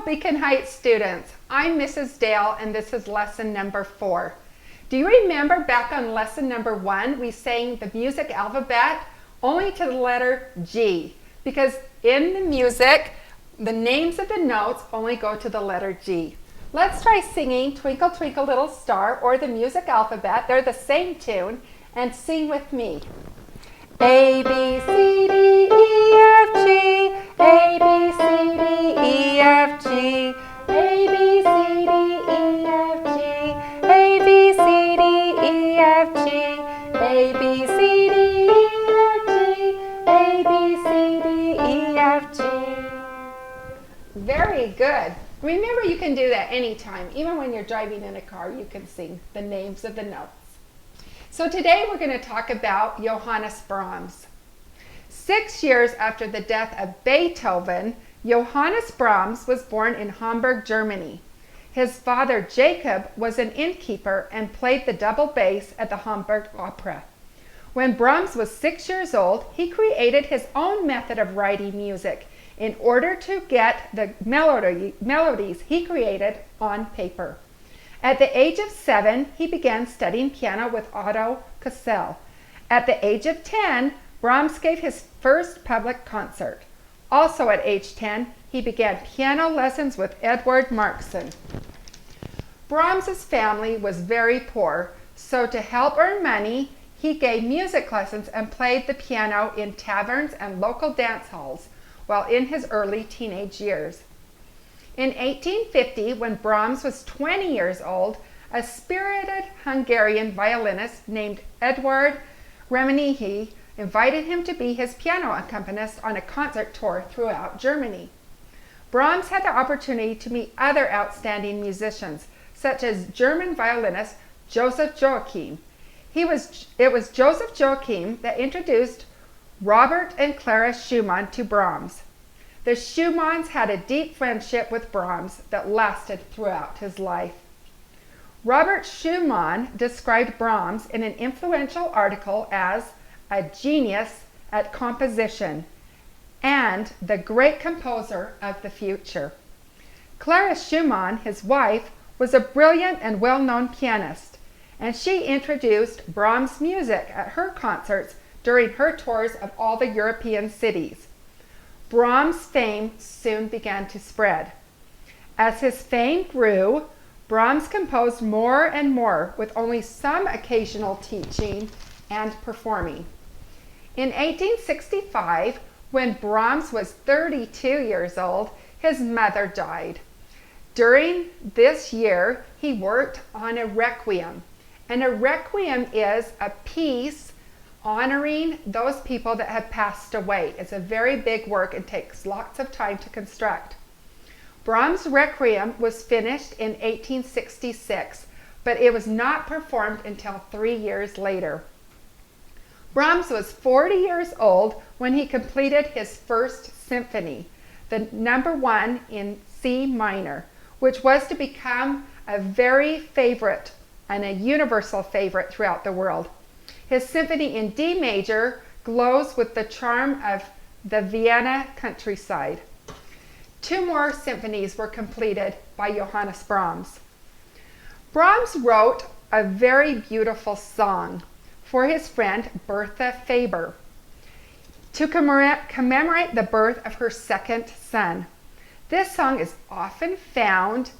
Beacon Heights students, I'm Mrs. Dale and this is lesson number 4. Do you remember back on lesson number 1 we sang the music alphabet only to the letter G, because in the music the names of the notes only go to the letter G. Let's try singing Twinkle Twinkle Little Star or the music alphabet, they're the same tune, and sing with me. A, B, C, D, E, F, G, A, B, C, D, E, F, G, A, B, C, D, E, F, G, A, B, C, D, E, F, G, A, B, C, D, E, F, G, A, B, C, D, E, F, G. Very good. Remember, you can do that anytime. Even when you're driving in a car, you can sing the names of the notes. So today we're going to talk about Johannes Brahms. 6 years after the death of Beethoven, Johannes Brahms was born in Hamburg, Germany. His father, Jacob, was an innkeeper and played the double bass at the Hamburg Opera. When Brahms was 6 years old, he created his own method of writing music in order to get the melodies he created on paper. At the age of 7, he began studying piano with Otto Cassel. At the age of 10, Brahms gave his first public concert. Also at age 10, he began piano lessons with Edward Markson. Brahms's family was very poor, so to help earn money, he gave music lessons and played the piano in taverns and local dance halls while in his early teenage years. In 1850, when Brahms was 20 years old, a spirited Hungarian violinist named Eduard Reményi invited him to be his piano accompanist on a concert tour throughout Germany. Brahms had the opportunity to meet other outstanding musicians, such as German violinist Joseph Joachim. It was Joseph Joachim that introduced Robert and Clara Schumann to Brahms. The Schumanns had a deep friendship with Brahms that lasted throughout his life. Robert Schumann described Brahms in an influential article as a genius at composition and the great composer of the future. Clara Schumann, his wife, was a brilliant and well-known pianist, and she introduced Brahms' music at her concerts during her tours of all the European cities. Brahms' fame soon began to spread. As his fame grew, Brahms composed more and more with only some occasional teaching and performing. In 1865, when Brahms was 32 years old, his mother died. During this year, he worked on a requiem. And a requiem is a piece honoring those people that have passed away. It's a very big work and takes lots of time to construct. Brahms' Requiem was finished in 1866, but it was not performed until 3 years later. Brahms was 40 years old when he completed his first symphony, the number 1 in C minor, which was to become a very favorite and a universal favorite throughout the world. His symphony in D major glows with the charm of the Vienna countryside. 2 more symphonies were completed by Johannes Brahms. Brahms wrote a very beautiful song for his friend Bertha Faber to commemorate the birth of her second son. This song is often found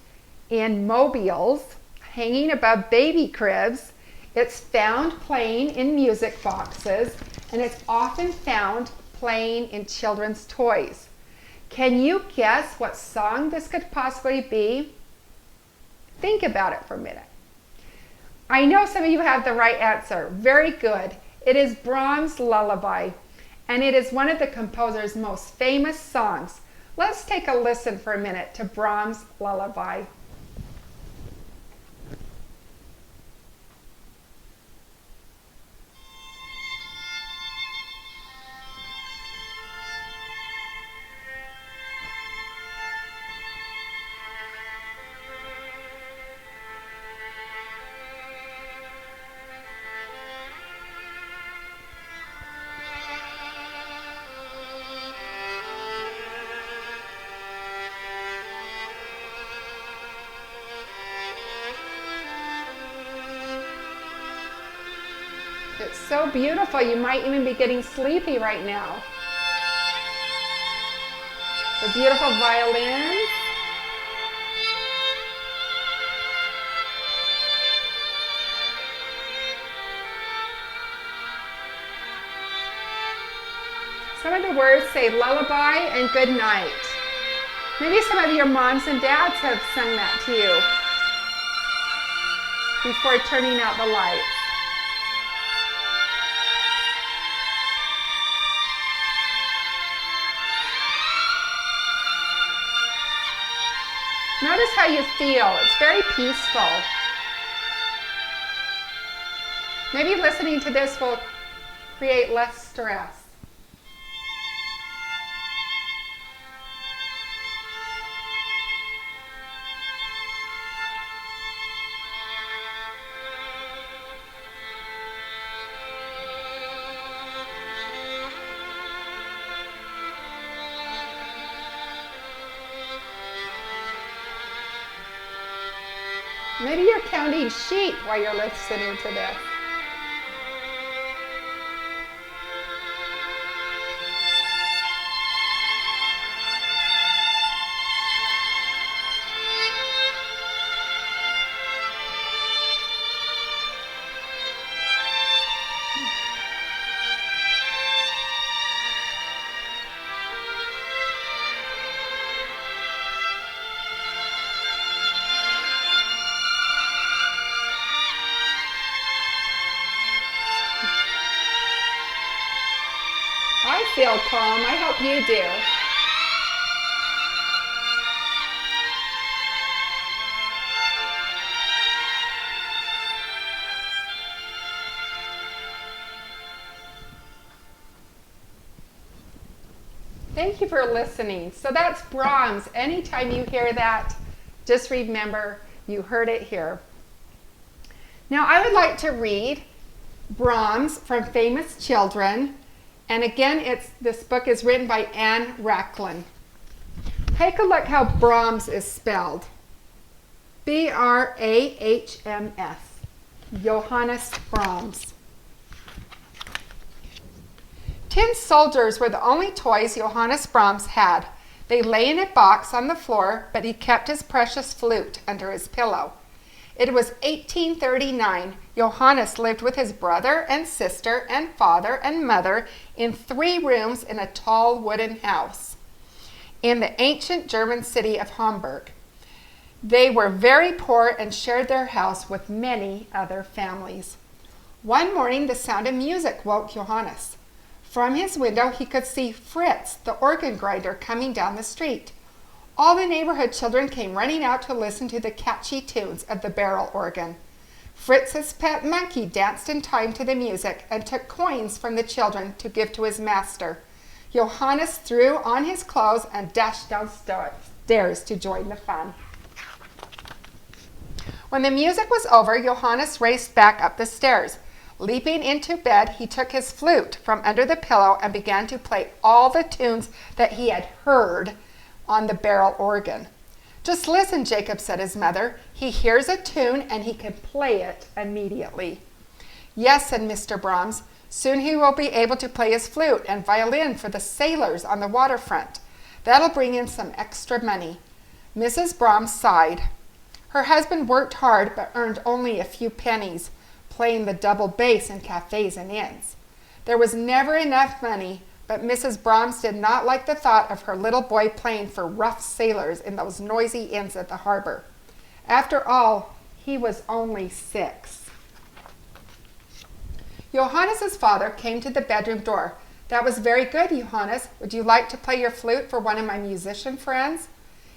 in mobiles hanging above baby cribs. It's found playing in music boxes, and it's often found playing in children's toys. Can you guess what song this could possibly be? Think about it for a minute. I know some of you have the right answer. Very good. It is Brahms' Lullaby, and it is one of the composer's most famous songs. Let's take a listen for a minute to Brahms' Lullaby. So beautiful. You might even be getting sleepy right now. The beautiful violins. Some of the words say lullaby and good night. Maybe some of your moms and dads have sung that to you before turning out the lights. Notice how you feel. It's very peaceful. Maybe listening to this will create less stress. Maybe you're counting sheep while you're listening to this. I feel calm. I hope you do. Thank you for listening. So that's Brahms. Anytime you hear that, just remember you heard it here. Now I would like to read Brahms from Famous Children. And again, this book is written by Anne Racklin. Take a look how Brahms is spelled. B-R-A-H-M-S. Johannes Brahms. Tin soldiers were the only toys Johannes Brahms had. They lay in a box on the floor, but he kept his precious flute under his pillow. It was 1839. Johannes lived with his brother and sister and father and mother in 3 rooms in a tall wooden house in the ancient German city of Hamburg. They were very poor and shared their house with many other families. One morning, the sound of music woke Johannes. From his window, he could see Fritz, the organ grinder, coming down the street. All the neighborhood children came running out to listen to the catchy tunes of the barrel organ. Fritz's pet monkey danced in time to the music and took coins from the children to give to his master. Johannes threw on his clothes and dashed downstairs to join the fun. When the music was over, Johannes raced back up the stairs. Leaping into bed, he took his flute from under the pillow and began to play all the tunes that he had heard on the barrel organ. Just listen, Jacob, said his mother. He hears a tune and he can play it immediately. Yes, said Mr. Brahms. Soon he will be able to play his flute and violin for the sailors on the waterfront. That'll bring in some extra money. Mrs. Brahms sighed. Her husband worked hard but earned only a few pennies, playing the double bass in cafes and inns. There was never enough money, but Mrs. Brahms did not like the thought of her little boy playing for rough sailors in those noisy inns at the harbor. After all, he was only 6. Johannes's father came to the bedroom door. That was very good, Johannes. Would you like to play your flute for one of my musician friends?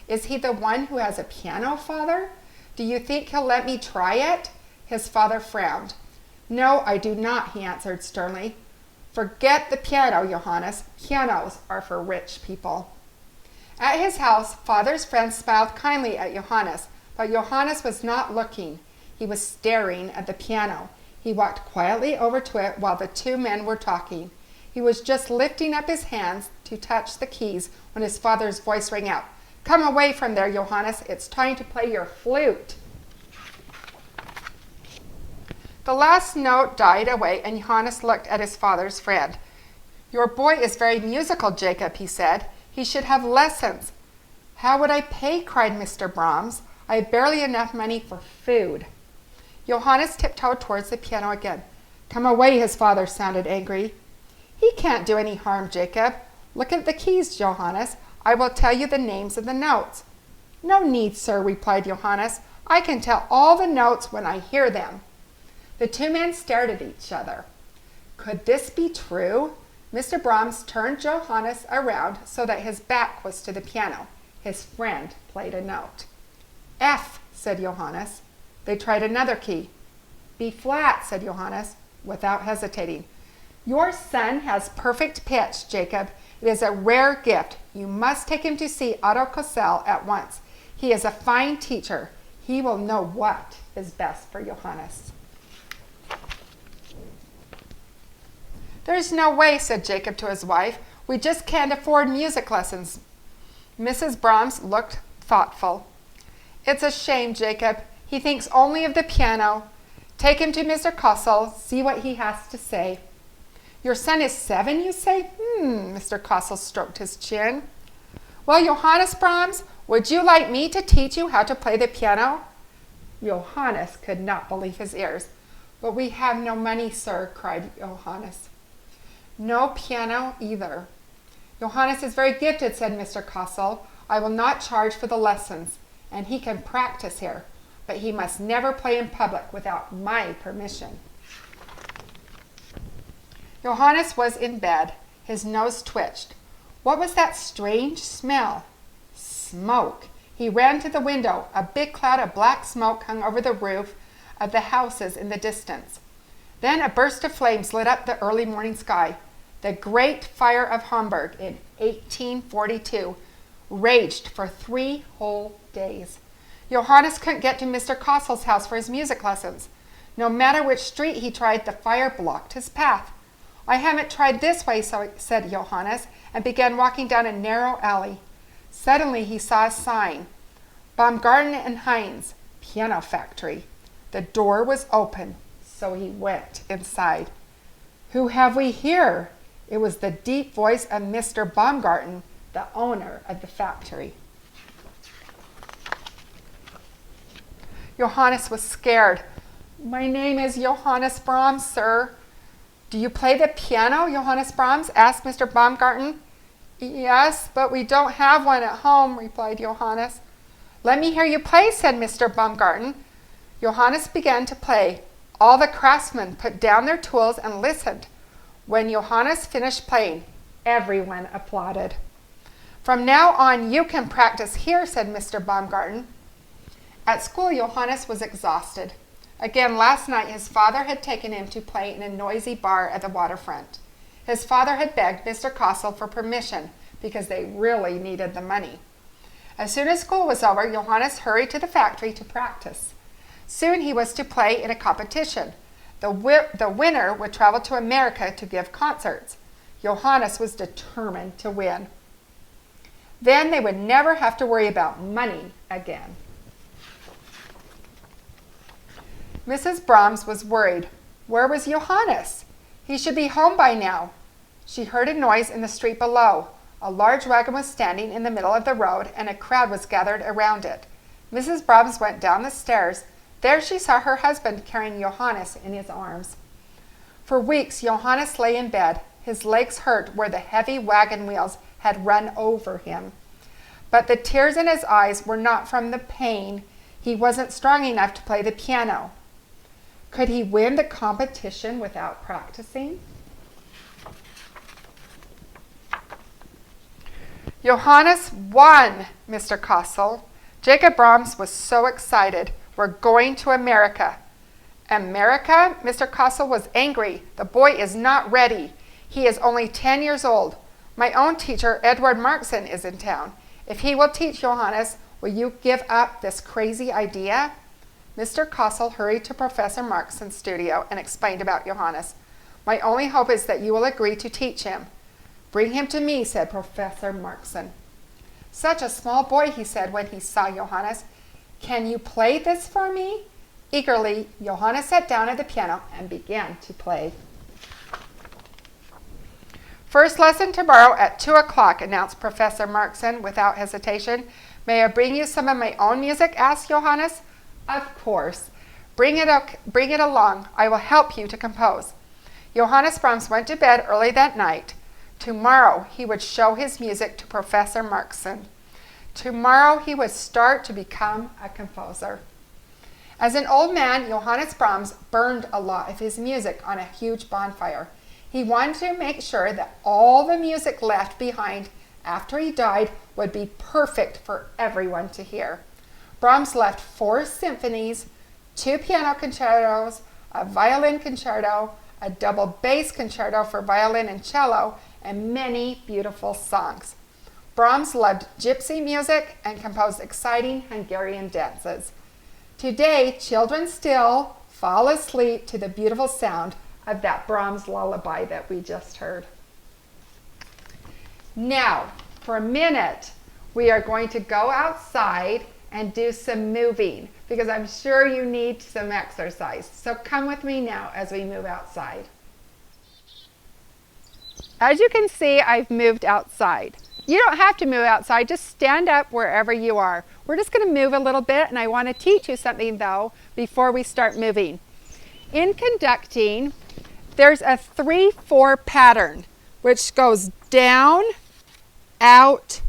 Is he the one who has a piano, Father? Do you think he'll let me try it? His father frowned. No, I do not, he answered sternly. Forget the piano, Johannes. Pianos are for rich people. At his house, Father's friends smiled kindly at Johannes, but Johannes was not looking. He was staring at the piano. He walked quietly over to it while the 2 men were talking. He was just lifting up his hands to touch the keys when his father's voice rang out. Come away from there, Johannes. It's time to play your flute. The last note died away, and Johannes looked at his father's friend. "Your boy is very musical, Jacob," he said. "He should have lessons." "How would I pay?" cried Mr. Brahms. "I have barely enough money for food." Johannes tiptoed towards the piano again. "Come away," his father sounded angry. "He can't do any harm, Jacob. Look at the keys, Johannes. I will tell you the names of the notes." "No need, sir," replied Johannes. "I can tell all the notes when I hear them." The two men stared at each other. Could this be true? Mr. Brahms turned Johannes around so that his back was to the piano. His friend played a note. "F," said Johannes. They tried another key. "B flat," said Johannes, without hesitating. "Your son has perfect pitch, Jacob. It is a rare gift. You must take him to see Otto Kossel at once. He is a fine teacher. He will know what is best for Johannes." "There's no way," said Jacob to his wife. "We just can't afford music lessons." Mrs. Brahms looked thoughtful. "It's a shame, Jacob. He thinks only of the piano. Take him to Mr. Kossel. See what he has to say." "Your son is 7, you say?" Mr. Kossel stroked his chin. "Well, Johannes Brahms, would you like me to teach you how to play the piano?" Johannes could not believe his ears. "But we have no money, sir," cried Johannes. "No piano either." "Johannes is very gifted," said Mr. Kossel. "I will not charge for the lessons, and he can practice here, but he must never play in public without my permission." Johannes was in bed. His nose twitched. What was that strange smell? Smoke. He ran to the window. A big cloud of black smoke hung over the roof of the houses in the distance. Then a burst of flames lit up the early morning sky. The Great Fire of Hamburg in 1842 raged for 3 whole days. Johannes couldn't get to Mr. Kossel's house for his music lessons. No matter which street he tried, the fire blocked his path. "I haven't tried this way," said Johannes, and began walking down a narrow alley. Suddenly he saw a sign, "Baumgarten and Heinz, Piano Factory." The door was open, so he went inside. "Who have we here?" It was the deep voice of Mr. Baumgarten, the owner of the factory. Johannes was scared. "My name is Johannes Brahms, sir." "Do you play the piano, Johannes Brahms?" asked Mr. Baumgarten. "Yes, but we don't have one at home," replied Johannes. "Let me hear you play," said Mr. Baumgarten. Johannes began to play. All the craftsmen put down their tools and listened. When Johannes finished playing, everyone applauded. "From now on, you can practice here," said Mr. Baumgarten. At school, Johannes was exhausted. Again, last night his father had taken him to play in a noisy bar at the waterfront. His father had begged Mr. Kossel for permission because they really needed the money. As soon as school was over, Johannes hurried to the factory to practice. Soon he was to play in a competition. The winner would travel to America to give concerts. Johannes was determined to win. Then they would never have to worry about money again. Mrs. Brahms was worried. Where was Johannes? He should be home by now. She heard a noise in the street below. A large wagon was standing in the middle of the road, and a crowd was gathered around it. Mrs. Brahms went down the stairs. There she saw her husband carrying Johannes in his arms. For weeks, Johannes lay in bed. His legs hurt where the heavy wagon wheels had run over him. But the tears in his eyes were not from the pain. He wasn't strong enough to play the piano. Could he win the competition without practicing? Johannes won, Mr. Kossel. Jacob Brahms was so excited. "We're going to America." "America?" Mr. Kossel was angry. "The boy is not ready. He is only 10 years old. My own teacher, Edward Markson, is in town. If he will teach Johannes, will you give up this crazy idea?" Mr. Kossel hurried to Professor Markson's studio and explained about Johannes. "My only hope is that you will agree to teach him." "Bring him to me," said Professor Markson. "Such a small boy," he said when he saw Johannes. "Can you play this for me?" Eagerly, Johannes sat down at the piano and began to play. First lesson tomorrow at 2 o'clock, announced Professor Markson without hesitation. May I bring you some of my own music? Asked Johannes. Of course. Bring it along. I will help you to compose. Johannes Brahms went to bed early that night. Tomorrow he would show his music to Professor Markson. Tomorrow he would start to become a composer. As an old man, Johannes Brahms burned a lot of his music on a huge bonfire. He wanted to make sure that all the music left behind after he died would be perfect for everyone to hear. Brahms left 4 symphonies, 2 piano concertos, a violin concerto, a double bass concerto for violin and cello, and many beautiful songs. Brahms loved gypsy music and composed exciting Hungarian dances. Today, children still fall asleep to the beautiful sound of that Brahms lullaby that we just heard. Now, for a minute, we are going to go outside and do some moving because I'm sure you need some exercise. So come with me now as we move outside. As you can see, I've moved outside. You don't have to move outside, just stand up wherever you are. We're just going to move a little bit, and I want to teach you something though before we start moving. In conducting, there's a 3-4 pattern which goes down, out,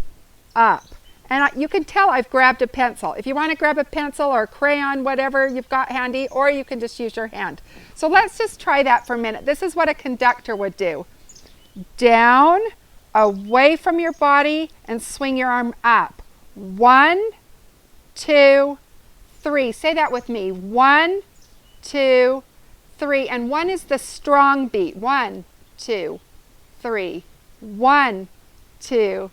up. And you can tell I've grabbed a pencil. If you want to grab a pencil or a crayon, whatever you've got handy, or you can just use your hand. So let's just try that for a minute. This is what a conductor would do. Down, away from your body, and swing your arm up. 1, 2, 3. Say that with me. 1, 2, 3. And 1 is the strong beat. 1, 2, 3. 1, 2,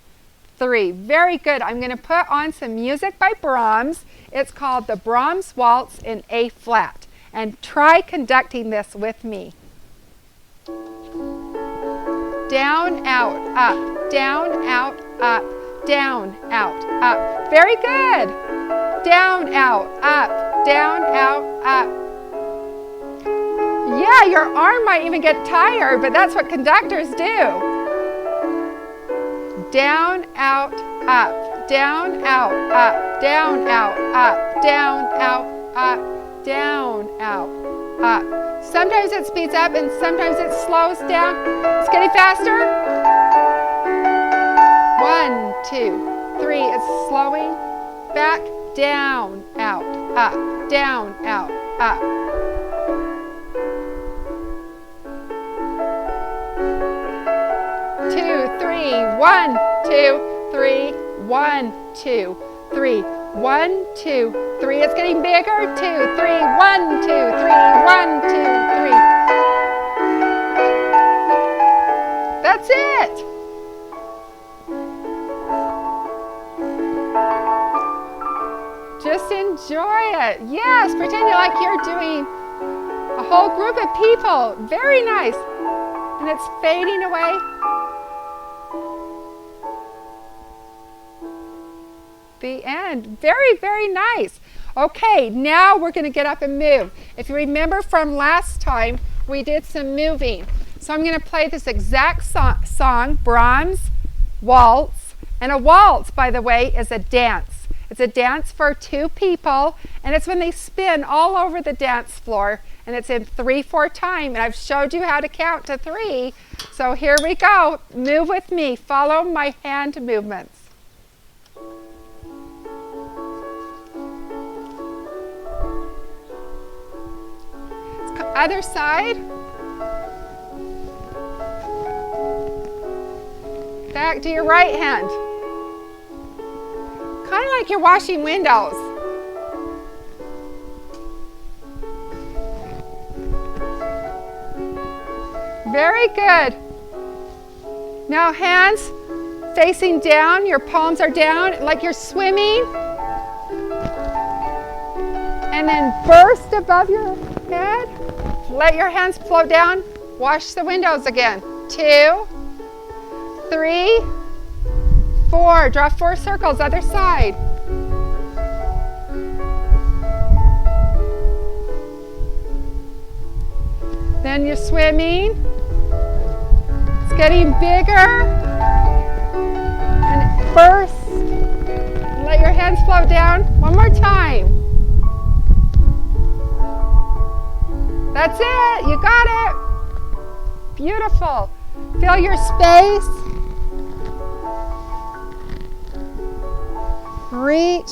3. Very good. I'm going to put on some music by Brahms. It's called the Brahms Waltz in A flat. And try conducting this with me. Down, out, up. Down, out, up. Down, out, up. Very good. Down, out, up. Down, out, up. Yeah, your arm might even get tired, but that's what conductors do. Down, out, up. Down, out, up. Down, out, up. Down, out, up. Down, out, up. Sometimes it speeds up and sometimes it slows down. It's getting faster. 1, 2, 3. It's slowing back. Down, out, up. Down, out, up. 2, 3. 1, 2, 3. 1, 2, 3. 1, 2, 3. It's getting bigger. 2, 3. 1, 2, 3. 1, 2, 3. That's it. Just enjoy it. Yes, pretend like you're doing a whole group of people. Very nice. And it's fading away. The end. Very, very nice. Okay, now we're going to get up and move. If you remember from last time, we did some moving. So I'm going to play this exact song, Brahms Waltz. And a waltz, by the way, is a dance. It's a dance for 2 people, and it's when they spin all over the dance floor, and it's in 3/4 time. And I've showed you how to count to 3. So here we go. Move with me. Follow my hand movements. Other side. Back to your right hand. Kind of like you're washing windows. Very good. Now hands facing down, your palms are down like you're swimming. And then burst above your head. Let your hands float down. Wash the windows again. 2, 3, 4. Draw 4 circles, other side. Then you're swimming. It's getting bigger. And it bursts. Let your hands float down. One more time. That's it. You got it. Beautiful. Fill your space. Reach.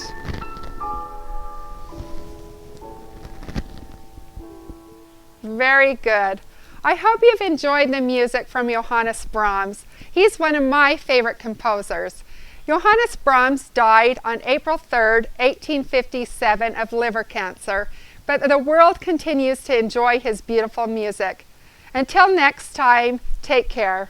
Very good. I hope you've enjoyed the music from Johannes Brahms. He's one of my favorite composers. Johannes Brahms died on April 3rd, 1857 of liver cancer, but the world continues to enjoy his beautiful music. Until next time, take care.